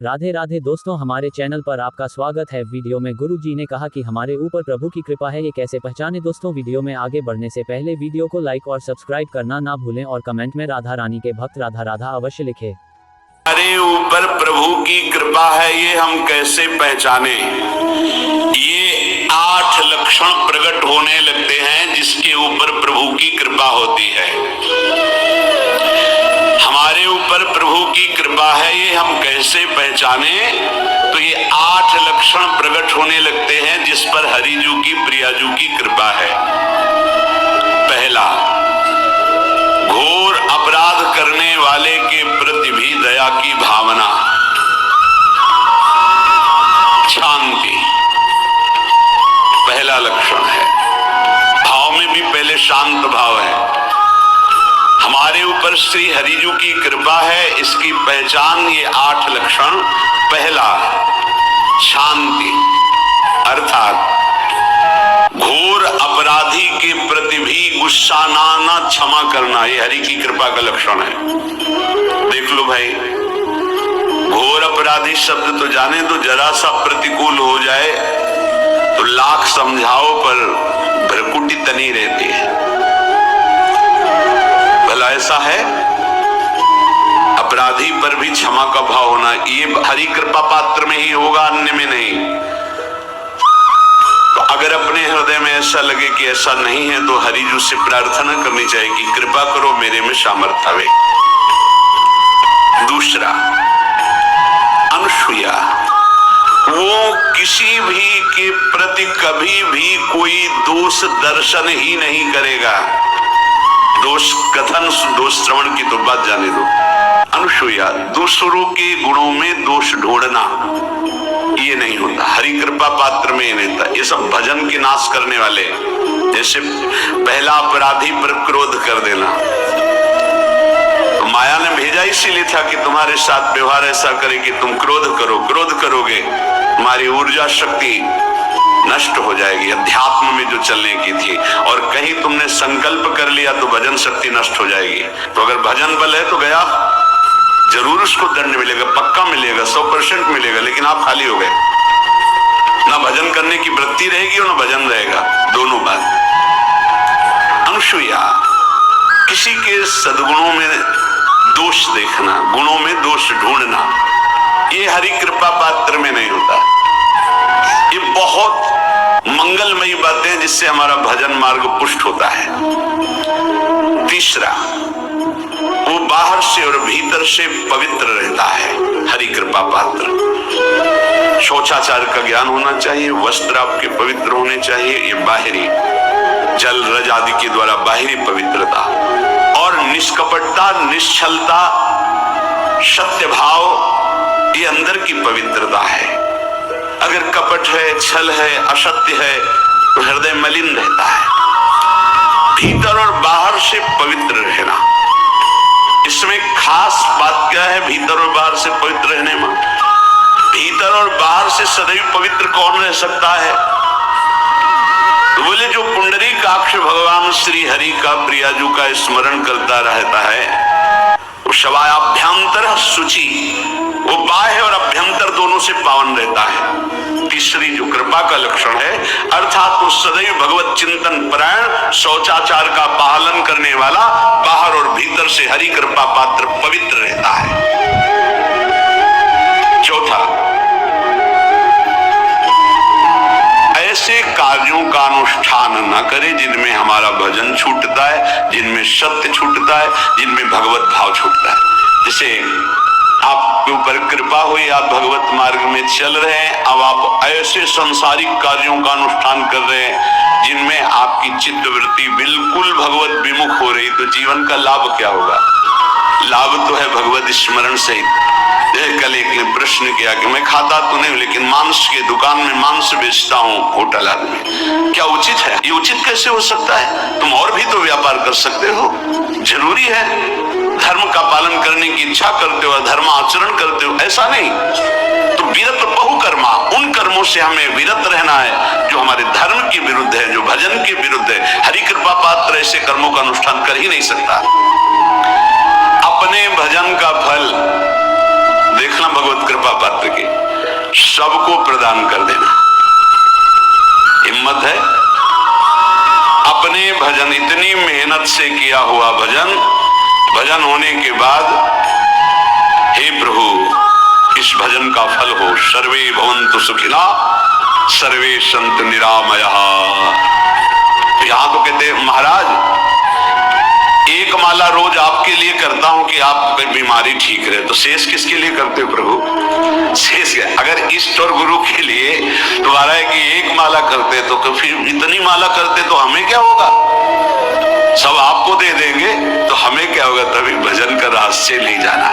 राधे राधे दोस्तों, हमारे चैनल पर आपका स्वागत है। वीडियो में गुरु जी ने कहा कि हमारे ऊपर प्रभु की कृपा है, ये कैसे पहचाने। दोस्तों, वीडियो में आगे बढ़ने से पहले वीडियो को लाइक और सब्सक्राइब करना ना भूलें और कमेंट में राधा रानी के भक्त राधा राधा अवश्य लिखें। हमारे ऊपर प्रभु की कृपा है, ये हम कैसे पहचाने। ये 8 लक्षण प्रकट होने लगते हैं जिसके ऊपर प्रभु की कृपा होती है। हमारे ऊपर प्रभु की कृपा है, ये हम कैसे पहचाने। तो ये 8 लक्षण प्रकट होने लगते हैं जिस पर हरिजू की प्रियाजू की कृपा है। पहला, घोर अपराध करने वाले के प्रति भी दया की भावना, शांति पहला लक्षण है। भाव में भी पहले शांत भाव है। हमारे ऊपर श्री हरिजू की कृपा है, इसकी पहचान ये 8 लक्षण। पहला, शांति, अर्थात घोर अपराधी के प्रति भी गुस्सा ना क्षमा करना, ये हरि की कृपा का लक्षण है। देख लो भाई, घोर अपराधी शब्द तो जाने दो, जरा सा प्रतिकूल हो जाए तो लाख समझाओ पर भ्रकुटी तनी रहती है। भला ऐसा है, अपराधी पर भी क्षमा का भाव होना, ये हरि कृपा पात्र में ही होगा, अन्य में नहीं। तो अगर अपने हृदय में ऐसा लगे कि ऐसा नहीं है तो हरिजू से प्रार्थना करनी चाहिए कि कृपा करो मेरे में सामर्थ्य आवे। दूसरा, अनुसूया, वो किसी भी के प्रति कभी भी कोई दोष दर्शन ही नहीं करेगा। दोष कथन, दोष श्रवण की तो बात जाने दो। अनुसूया, दूसरों के गुणों में दोष ढूंढना ये नहीं होता, हरि कृपा पात्र में ये नहीं होता। ये सब भजन के नाश करने वाले, जैसे पहला अपराधी पर क्रोध कर देना। तो माया ने भेजा इसीलिए था कि तुम्हारे साथ व्यवहार ऐसा करे कि तुम क्रोध करो, क्रोध करोगे तुम्हारी ऊर्जा शक्ति नष्ट हो जाएगी, अध्यात्म में जो चलने की थी। और कहीं तुमने संकल्प कर लिया तो भजन शक्ति नष्ट हो जाएगी। तो अगर भजन बल है तो गया, जरूर उसको दंड मिलेगा, पक्का मिलेगा, 100% मिलेगा, लेकिन आप खाली हो गए। ना भजन करने की वृत्ति रहेगी और ना भजन रहेगा, दोनों बात। अनुसूया, किसी के सद्गुणों में दोष देखना, गुणों में दोष ढूंढना, ये हरि कृपा पात्र में नहीं होता। ये बहुत मंगलमयी बातें जिससे हमारा भजन मार्ग पुष्ट होता है। तीसरा, वो बाहर से और भीतर से पवित्र रहता है, हरि कृपा पात्र। शौचाचार का ज्ञान होना चाहिए, वस्त्र आपके पवित्र होने चाहिए, ये बाहरी जल रज आदि के द्वारा बाहरी पवित्रता। और निष्कपटता, निश्चलता, सत्य भाव, ये अंदर की पवित्रता है। अगर कपट है, छल है, असत्य है तो हृदय मलिन रहता है। भीतर और बाहर से पवित्र रहना, इसमें खास बात क्या है भीतर और बाहर से पवित्र रहने में? भीतर और बाहर से सदैव पवित्र कौन रह सकता है? तो बोले, जो पुंडरीकाक्ष भगवान श्री हरि का प्रियाजू का स्मरण करता रहता है वो शवायाभ्यंतर शुचि, वो बाह्य और अभ्यंतर दोनों से पावन रहता है। तीसरी जो कृपा का लक्षण है, अर्थात वो सदैव भगवत चिंतन परायण, शौचाचार का पालन करने वाला, बाहर और भीतर से हरि कृपा पात्र पवित्र रहता है। चौथा, ऐसे कार्यों का अनुष्ठान न करे जिनमें हमारा भजन छूटता है, जिनमें सत्य छूटता है, जिनमें भगवत भाव छूटता है। जैसे आपके ऊपर कृपा हुई, आप भगवत मार्ग में चल रहे हैं, अब आप ऐसे सांसारिक कार्यों का अनुष्ठान कर रहे हैं जिनमें आपकी चित्तवृत्ति बिल्कुल भगवत विमुख हो रही, तो जीवन का लाभ क्या होगा? लाभ तो है भगवत स्मरण से। कल एक ने प्रश्न किया कि मैं खाता तो नहीं लेकिन मांस के दुकान में मांस बेचता हूँ, होटल आदमी, क्या उचित है? ये उचित कैसे हो सकता है? तुम और भी तो व्यापार कर सकते हो। जरूरी है धर्म का पालन करने की इच्छा करते हो, धर्म आचरण करते हो, ऐसा नहीं। तो विरत बहुकर्मा, उन कर्मों से हमें विरत रहना है जो हमारे धर्म के विरुद्ध है, जो भजन के विरुद्ध है। हरि कृपा पात्र ऐसे कर्मों का अनुष्ठान कर ही नहीं सकता। अपने भजन का फल देखना भगवत कृपा पात्र की, सबको प्रदान कर देना। हिम्मत है, अपने भजन, इतनी मेहनत से किया हुआ भजन, भजन होने के बाद हे प्रभु इस भजन का फल हो, सर्वे भवन्तु सुखिना सर्वे सन्तु निरामयाः। यहां तो कहते हैं महाराज एक माला रोज आपके लिए करता हूं कि आपकी बीमारी ठीक रहे, तो शेष किसके लिए करते हो प्रभु? शेष अगर इष्ट और गुरु के लिए तुम्हारा है कि एक माला करते तो फिर इतनी माला करते तो हमें क्या होगा? सब आपको दे देंगे तो हमें क्या होगा? तभी भजन का रहस्य ले जाना।